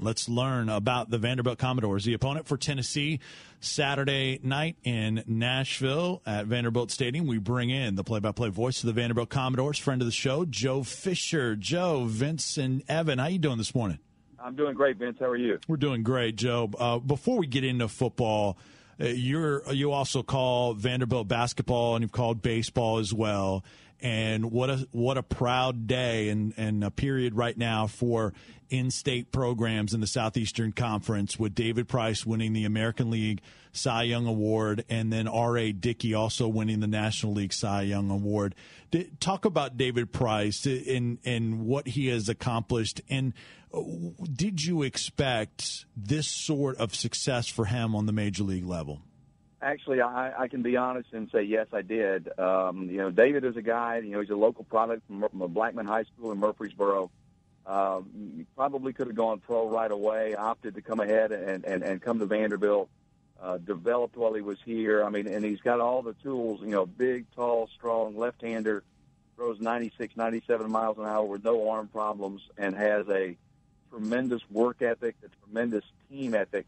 Let's learn about the Vanderbilt Commodores. The opponent for Tennessee Saturday night in Nashville at Vanderbilt Stadium. We bring in the play-by-play voice of the Vanderbilt Commodores, friend of the show, Joe Fisher. Joe, Vince, and Evan, how you doing this morning? I'm doing great, Vince. How are you? We're doing great, Joe. Before we get into football, you also call Vanderbilt basketball, and you've called baseball as well. And what a proud day and a period right now for in-state programs in the Southeastern Conference, with David Price winning the American League Cy Young Award, and then R.A. Dickey also winning the National League Cy Young Award. Talk about David Price and what he has accomplished, and did you expect this sort of success for him on the major league level? Actually, I can be honest and say, yes, I did. David is a guy, he's a local product from Blackman High School in Murfreesboro. He probably could have gone pro right away, opted to come ahead and come to Vanderbilt, developed while he was here. And he's got all the tools, big, tall, strong, left-hander, throws 96, 97 miles an hour with no arm problems, and has a tremendous work ethic, a tremendous team ethic.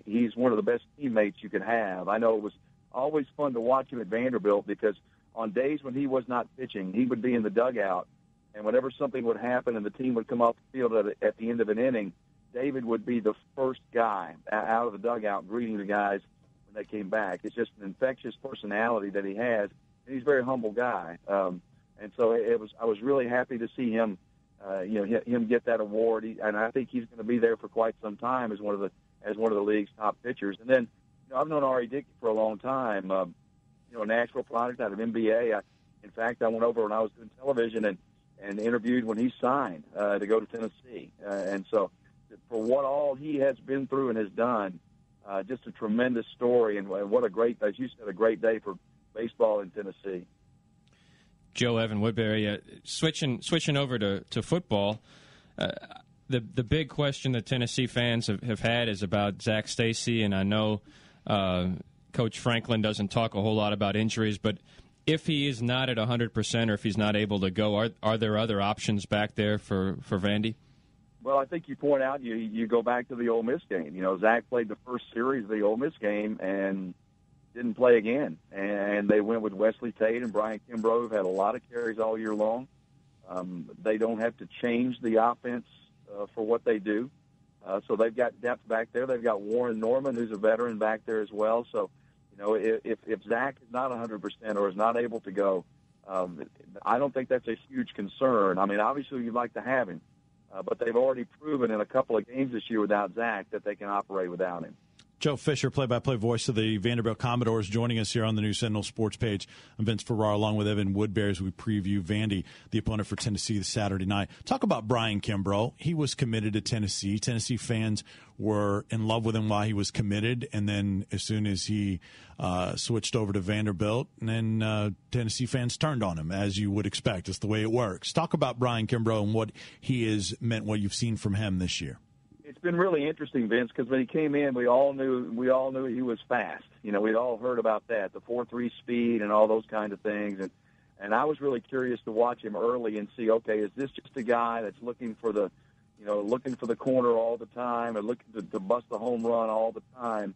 He's one of the best teammates you can have. I know it was always fun to watch him at Vanderbilt because on days when he was not pitching, he would be in the dugout, and whenever something would happen and the team would come off the field at the end of an inning, David would be the first guy out of the dugout greeting the guys when they came back. It's just an infectious personality that he has, and he's a very humble guy. And so I was really happy to see him him get that award, and I think he's going to be there for quite some time as one of the league's top pitchers. And then, I've known R.A. Dickey for a long time. A Nashville product out of NBA. In fact, I went over when I was doing television and interviewed when he signed to go to Tennessee. And so, for what all he has been through and has done, just a tremendous story. And what a great, as you said, a great day for baseball in Tennessee. Joe, Evan, Woodbery, switching over to football, the big question that Tennessee fans have had is about Zach Stacy, and I know Coach Franklin doesn't talk a whole lot about injuries, but if he is not at 100% or if he's not able to go, are there other options back there for Vandy? Well, I think you point out, you go back to the Ole Miss game. Zach played the first series of the Ole Miss game and didn't play again. And they went with Wesley Tate and Brian Kimbrough, who've had a lot of carries all year long. They don't have to change the offense for what they do. So they've got depth back there. They've got Warren Norman, who's a veteran, back there as well. So, if Zach is not 100% or is not able to go, I don't think that's a huge concern. Obviously you'd like to have him, but they've already proven in a couple of games this year without Zach that they can operate without him. Joe Fisher, play-by-play voice of the Vanderbilt Commodores, joining us here on the new Sentinel Sports page. I'm Vince Ferrara, along with Evan Woodbery, as we preview Vandy, the opponent for Tennessee this Saturday night. Talk about Brian Kimbrough. He was committed to Tennessee. Tennessee fans were in love with him while he was committed, and then as soon as he switched over to Vanderbilt, and then Tennessee fans turned on him, as you would expect. It's the way it works. Talk about Brian Kimbrough and what he has meant, what you've seen from him this year. It's been really interesting, Vince, because when he came in, we all knew he was fast. We'd all heard about that, the 4.3 speed and all those kind of things. And I was really curious to watch him early and see, okay, is this just a guy that's looking for the corner all the time and looking to bust the home run all the time?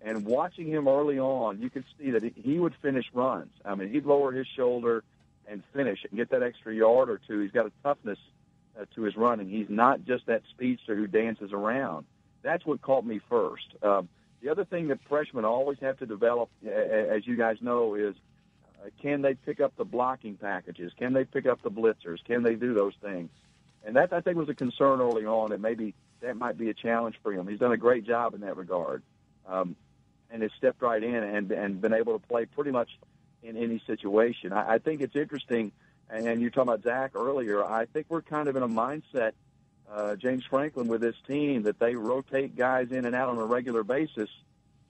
And watching him early on, you could see that he would finish runs. He'd lower his shoulder and finish and get that extra yard or two. He's got a toughness to his running. He's not just that speedster who dances around. That's what caught me first. The other thing that freshmen always have to develop, as you guys know, is can they pick up the blocking packages? Can they pick up the blitzers? Can they do those things? And that, I think, was a concern early on, and maybe that might be a challenge for him. He's done a great job in that regard, and has stepped right in and been able to play pretty much in any situation. I think it's interesting. And you're talking about Zach earlier. I think we're kind of in a mindset, James Franklin, with this team, that they rotate guys in and out on a regular basis,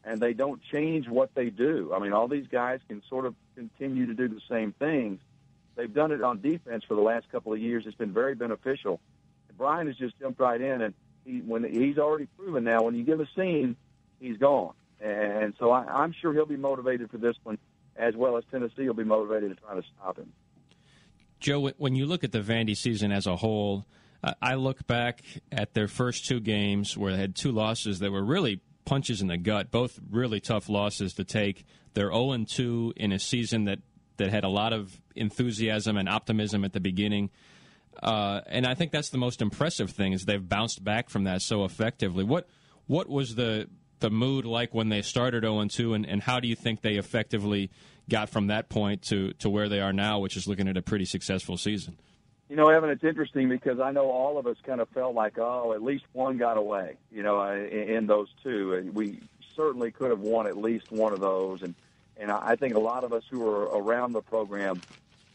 and they don't change what they do. All these guys can sort of continue to do the same things. They've done it on defense for the last couple of years. It's been very beneficial. And Brian has just jumped right in, and he's already proven now when you give a scene, he's gone. And so I'm sure he'll be motivated for this one, as well as Tennessee will be motivated to try to stop him. Joe, when you look at the Vandy season as a whole, I look back at their first two games where they had two losses that were really punches in the gut, both really tough losses to take. They're 0-2 in a season that had a lot of enthusiasm and optimism at the beginning. And I think that's the most impressive thing is they've bounced back from that so effectively. What was the mood like when they started 0-2, and how do you think they effectively got from that point to where they are now, which is looking at a pretty successful season? You know, Evan, it's interesting because I know all of us kind of felt like, at least one got away, in those two. We certainly could have won at least one of those. And I think a lot of us who were around the program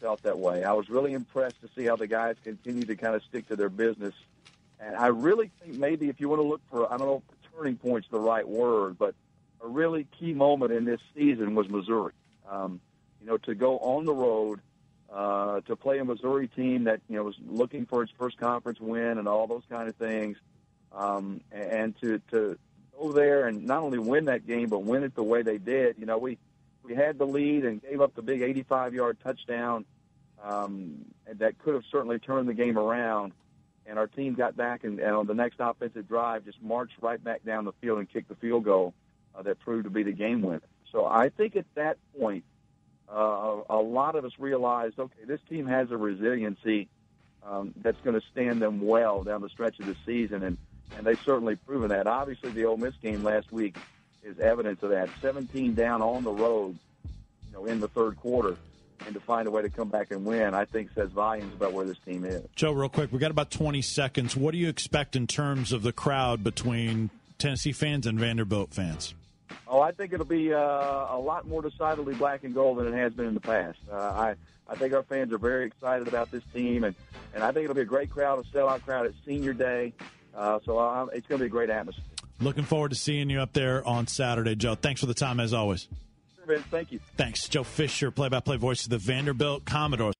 felt that way. I was really impressed to see how the guys continue to kind of stick to their business. And I really think maybe if you want to look for, I don't know if turning point's the right word, but a really key moment in this season was Missouri. To go on the road, to play a Missouri team that, was looking for its first conference win and all those kind of things, and to go there and not only win that game, but win it the way they did. We had the lead and gave up the big 85-yard touchdown that could have certainly turned the game around. And our team got back and on the next offensive drive just marched right back down the field and kicked the field goal that proved to be the game winner. So I think at that point, a lot of us realized, okay, this team has a resiliency that's going to stand them well down the stretch of the season, and they've certainly proven that. Obviously, the Ole Miss game last week is evidence of that. 17 down on the road, in the third quarter, and to find a way to come back and win, I think says volumes about where this team is. Joe, real quick, we got about 20 seconds. What do you expect in terms of the crowd between Tennessee fans and Vanderbilt fans? Oh, I think it'll be a lot more decidedly black and gold than it has been in the past. I think our fans are very excited about this team, and I think it'll be a great crowd, a sellout crowd at Senior Day. So it's going to be a great atmosphere. Looking forward to seeing you up there on Saturday, Joe. Thanks for the time, as always. Sure, Vince. Thank you. Thanks. Joe Fisher, play-by-play voice of the Vanderbilt Commodores.